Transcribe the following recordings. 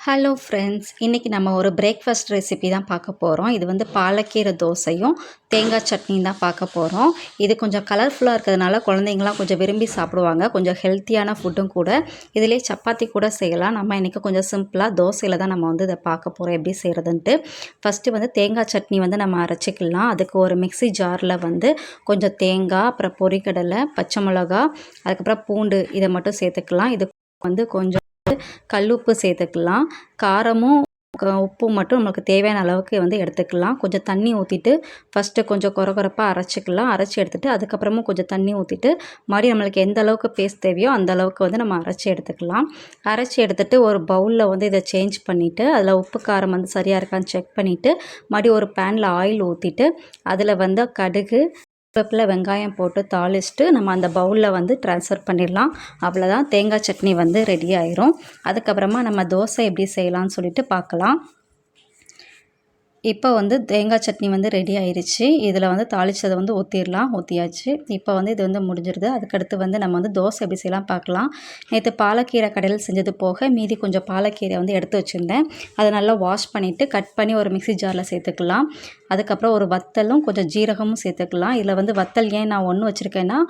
Hello friends, இன்றைக்கி நம்ம ஒரு பிரேக்ஃபாஸ்ட் ரெசிபி தான் பார்க்க போகிறோம். இது வந்து பாலக்கீரை தோசையும் தேங்காய் சட்னியும் தான் பார்க்க போகிறோம். இது கொஞ்சம் கலர்ஃபுல்லாக இருக்கிறதுனால குழந்தைங்களாம் கொஞ்சம் விரும்பி சாப்பிடுவாங்க. கொஞ்சம் ஹெல்த்தியான ஃபுட்டும் கூட. இதிலே சப்பாத்தி கூட செய்யலாம். நம்ம இன்றைக்கி கொஞ்சம் சிம்பிளாக தோசையில் தான் நம்ம வந்து இதை பார்க்க போகிறோம் எப்படி செய்கிறதுன்ட்டு. ஃபஸ்ட்டு வந்து தேங்காய் சட்னி வந்து நம்ம அரைச்சிக்கலாம். அதுக்கு ஒரு மிக்ஸி ஜாரில் வந்து கொஞ்சம் தேங்காய், அப்புறம் பொரிக்கடலை, பச்சை மிளகா, அதுக்கப்புறம் பூண்டு இதை மட்டும் சேர்த்துக்கலாம். இது வந்து கொஞ்சம் கல்லுப்பு சேர்த்துக்கலாம். காரமும் உப்பும் மட்டும் நமக்கு தேவையான அளவுக்கு வந்து எடுத்துக்கலாம். கொஞ்சம் தண்ணி ஊற்றிட்டு ஃபஸ்ட்டு கொஞ்சம் கொரகொரப்பாக அரைச்சிக்கலாம். அரைச்சி எடுத்துகிட்டு அதுக்கப்புறமும் கொஞ்சம் தண்ணி ஊற்றிட்டு மறுபடியும் நம்மளுக்கு எந்த அளவுக்கு பேஸ்ட் தேவையோ அந்த அளவுக்கு வந்து நம்ம அரைச்சி எடுத்துக்கலாம். அரைச்சி எடுத்துகிட்டு ஒரு பவுலில் வந்து இதை சேஞ்ச் பண்ணிவிட்டு அதில் உப்பு காரம் வந்து சரியாக இருக்கான்னு செக் பண்ணிவிட்டு மறுபடியும் ஒரு பேனில் ஆயில் ஊற்றிட்டு அதில் வந்து கடுகு, கருவேப்பிலை, வெங்காயம் போட்டு தாளிச்சிட்டு நம்ம அந்த பவுலில் வந்து ட்ரான்ஸ்ஃபர் பண்ணிடலாம். அவ்வளோதான், தேங்காய் சட்னி வந்து ரெடி ஆயிரும். அதுக்கப்புறமா நம்ம தோசை எப்படி செய்யலாம்னு சொல்லிட்டு பார்க்கலாம். இப்போ வந்து தேங்காய் சட்னி வந்து ரெடி ஆயிடுச்சு. இதில் வந்து தாளிச்சதை வந்து ஊற்றியாச்சு. இப்போ வந்து இது வந்து முடிஞ்சிருது. அதுக்கடுத்து வந்து நம்ம வந்து தோசை எப்படி செய்யலாம் பார்க்கலாம். நேற்று பாலக்கீரை கடையில் செஞ்சது போக மீதி கொஞ்சம் பாலக்கீரை வந்து எடுத்து வச்சுருந்தேன். அதை நல்லா வாஷ் பண்ணிவிட்டு கட் பண்ணி ஒரு மிக்ஸி ஜாரில் சேர்த்துக்கலாம். அதுக்கப்புறம் ஒரு வத்தலும் கொஞ்சம் ஜீரகமும் சேர்த்துக்கலாம். இதில் வந்து வத்தல் ஏன் நான் ஒன்று வச்சுருக்கேன்னா,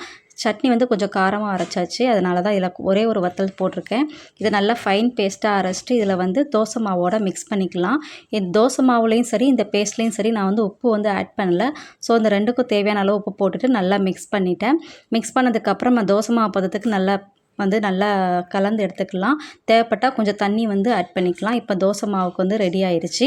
சட்னி வந்து கொஞ்சம் காரமாக அரைச்சாச்சு. அதனால தான் இதில் ஒரே ஒரு வத்தல் போட்டிருக்கேன். இதை நல்லா ஃபைன் பேஸ்ட்டாக அரைச்சிட்டு இதில் வந்து தோசை மாவோட மிக்ஸ் பண்ணிக்கலாம். இந்த தோசை மாவுலேயும் சரி, இந்த பேஸ்ட்லேயும் சரி நான் வந்து உப்பு வந்து ஆட் பண்ணல. ஸோ இந்த ரெண்டுக்கும் தேவையான அளவு உப்பு போட்டுட்டு நல்லா மிக்ஸ் பண்ணிட்டேன். மிக்ஸ் பண்ணதுக்கப்புறம் தோசை மாவு பதத்துக்கு நல்லா கலந்து எடுத்துக்கலாம். தேவைப்பட்டால் கொஞ்சம் தண்ணி வந்து ஆட் பண்ணிக்கலாம். இப்போ தோசை மாவுக்கு வந்து ரெடி ஆயிடுச்சு.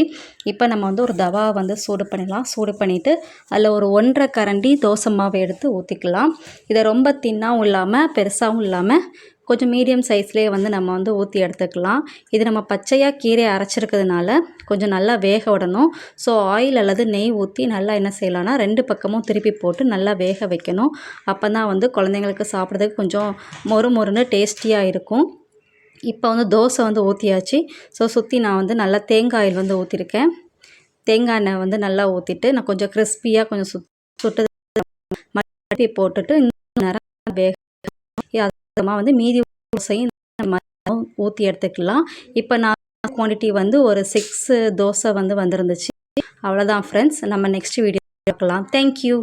இப்போ நம்ம வந்து ஒரு தவா வந்து சூடு பண்ணிடலாம். சூடு பண்ணிவிட்டு அதில் ஒரு 1.5 கரண்டி தோசை மாவை எடுத்து ஊற்றிக்கலாம். இதை ரொம்ப தின்னாகவும் இல்லாமல் பெருசாகவும் இல்லாமல் கொஞ்சம் மீடியம் சைஸ்லேயே வந்து நம்ம வந்து ஊற்றி எடுத்துக்கலாம். இது நம்ம பச்சையாக கீரை அரைச்சிருக்கிறதுனால கொஞ்சம் நல்லா வேக விடணும். ஸோ ஆயில் அல்லது நெய் ஊற்றி நல்லா என்ன செய்யலாம்னா 2 பக்கமும் திருப்பி போட்டு நல்லா வேக வைக்கணும். அப்போ தான் வந்து குழந்தைங்களுக்கு சாப்பிட்றதுக்கு கொஞ்சம் மொறுன்னு டேஸ்டியாக இருக்கும். இப்போ வந்து தோசை வந்து ஊற்றியாச்சு. ஸோ சுற்றி நான் வந்து நல்லா தேங்காய் ஆயில் வந்து ஊற்றிருக்கேன். தேங்காய் எண்ணெய் வந்து நல்லா ஊற்றிட்டு நான் கொஞ்சம் கிறிஸ்பியாக கொஞ்சம் சுட்டு மறுபடி போட்டுட்டு இன்னும் நேரம் வேக வந்து மீதி தோசையும் ஊற்றி எடுத்துக்கலாம். இப்போ நான் குவான்டிட்டி வந்து ஒரு 6 தோசை வந்து வந்துருந்துச்சு. அவ்வளோதான் ஃப்ரெண்ட்ஸ், நம்ம நெக்ஸ்ட் வீடியோ பார்க்கலாம். தேங்க்யூ.